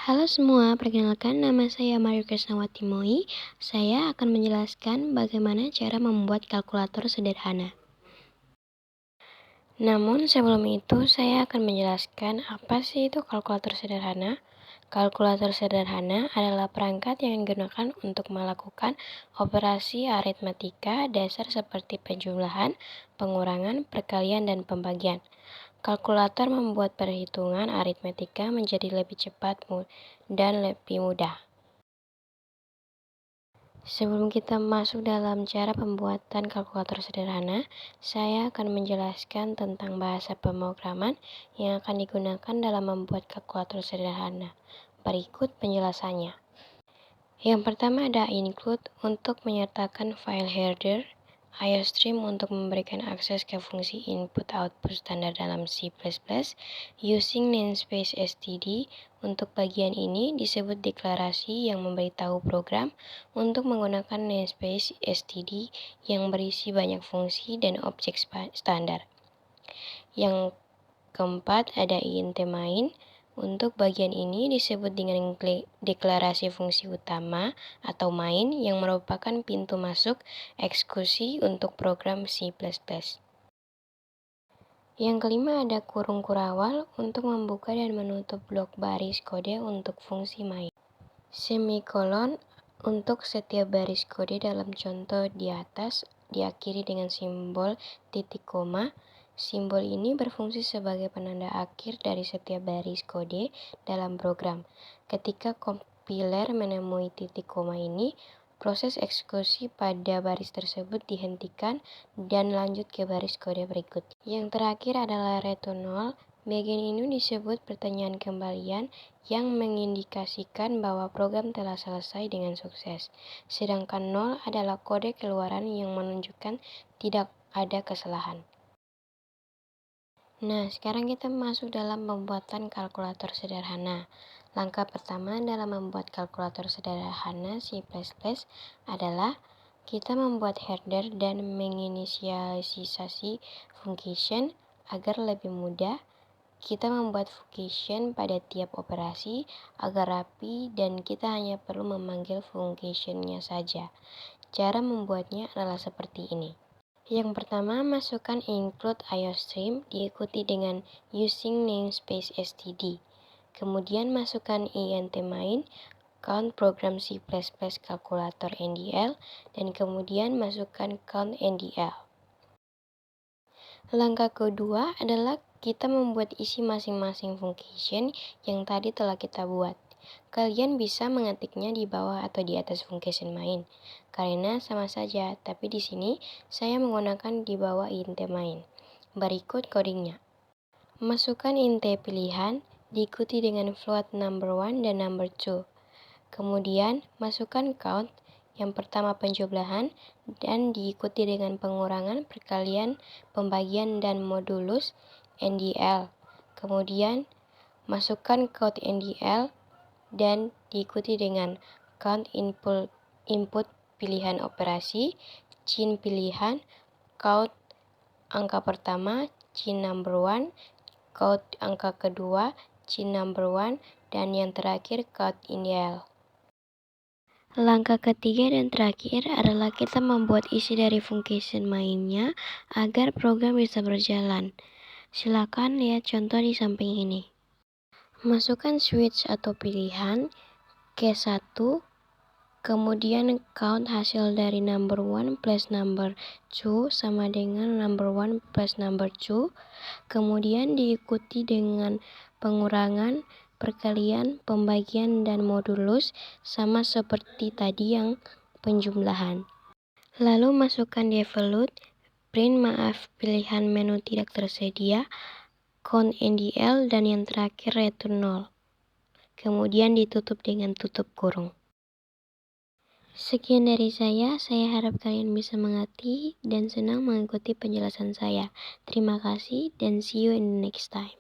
Halo semua, perkenalkan nama saya Mario Krisnawati Moi. Saya akan menjelaskan bagaimana cara membuat kalkulator sederhana. Namun sebelum itu saya akan menjelaskan apa sih itu kalkulator sederhana. Kalkulator sederhana adalah perangkat yang digunakan untuk melakukan operasi aritmatika dasar seperti penjumlahan, pengurangan, perkalian, dan pembagian. Kalkulator membuat perhitungan aritmatika menjadi lebih cepat dan lebih mudah. Sebelum kita masuk dalam cara pembuatan kalkulator sederhana, saya akan menjelaskan tentang bahasa pemrograman yang akan digunakan dalam membuat kalkulator sederhana. Berikut penjelasannya. Yang pertama ada include untuk menyertakan file header, IOStream untuk memberikan akses ke fungsi input-output standar dalam C++, using namespace std. Untuk bagian ini disebut deklarasi yang memberitahu program untuk menggunakan namespace std yang berisi banyak fungsi dan objek standar. Yang keempat ada int main. Untuk bagian ini disebut dengan deklarasi fungsi utama atau main yang merupakan pintu masuk eksekusi untuk program C++. Yang kelima ada kurung kurawal untuk membuka dan menutup blok baris kode untuk fungsi main. Semikolon untuk setiap baris kode dalam contoh di atas diakhiri dengan simbol titik koma. Simbol ini berfungsi sebagai penanda akhir dari setiap baris kode dalam program. Ketika kompiler menemui titik koma ini, proses eksekusi pada baris tersebut dihentikan dan lanjut ke baris kode berikutnya. Yang terakhir adalah return 0. Bagian ini disebut pertanyaan kembalian yang mengindikasikan bahwa program telah selesai dengan sukses. Sedangkan 0 adalah kode keluaran yang menunjukkan tidak ada kesalahan. Nah, sekarang kita masuk dalam pembuatan kalkulator sederhana. Langkah pertama dalam membuat kalkulator sederhana C++ adalah kita membuat header dan menginisialisasi function agar lebih mudah. Kita membuat function pada tiap operasi agar rapi dan kita hanya perlu memanggil functionnya saja. Cara membuatnya adalah seperti ini. Yang pertama, masukkan include IOStream diikuti dengan using namespace std. Kemudian masukkan int main, count program C++ kalkulator ndl, dan kemudian masukkan count ndl. Langkah kedua adalah kita membuat isi masing-masing function yang tadi telah kita buat. Kalian bisa mengetiknya di bawah atau di atas function main, karena sama saja, tapi di sini saya menggunakan di bawah int main. Berikut codingnya. Masukkan int pilihan, diikuti dengan float number 1 dan number 2. Kemudian, masukkan count, yang pertama penjumlahan, dan diikuti dengan pengurangan, perkalian, pembagian, dan modulus ndl. Kemudian, masukkan count ndl, dan diikuti dengan count input pilihan operasi, cin pilihan, count angka pertama, cin number 1, count angka kedua, cin number 1, dan yang terakhir count ndl. Langkah ketiga dan terakhir adalah kita membuat isi dari function mainnya agar program bisa berjalan. Silakan lihat contoh di samping ini. Masukkan switch atau pilihan K1, kemudian count hasil dari number 1 plus number 2 sama dengan number 1 plus number 2, kemudian diikuti dengan pengurangan, perkalian, pembagian, dan modulus sama seperti tadi yang penjumlahan. Lalu masukkan devolute, print pilihan menu tidak tersedia, count ndl, dan yang terakhir return 0. Kemudian ditutup dengan tutup kurung. Sekian dari saya harap kalian bisa mengerti dan senang mengikuti penjelasan saya. Terima kasih dan see you in the next time.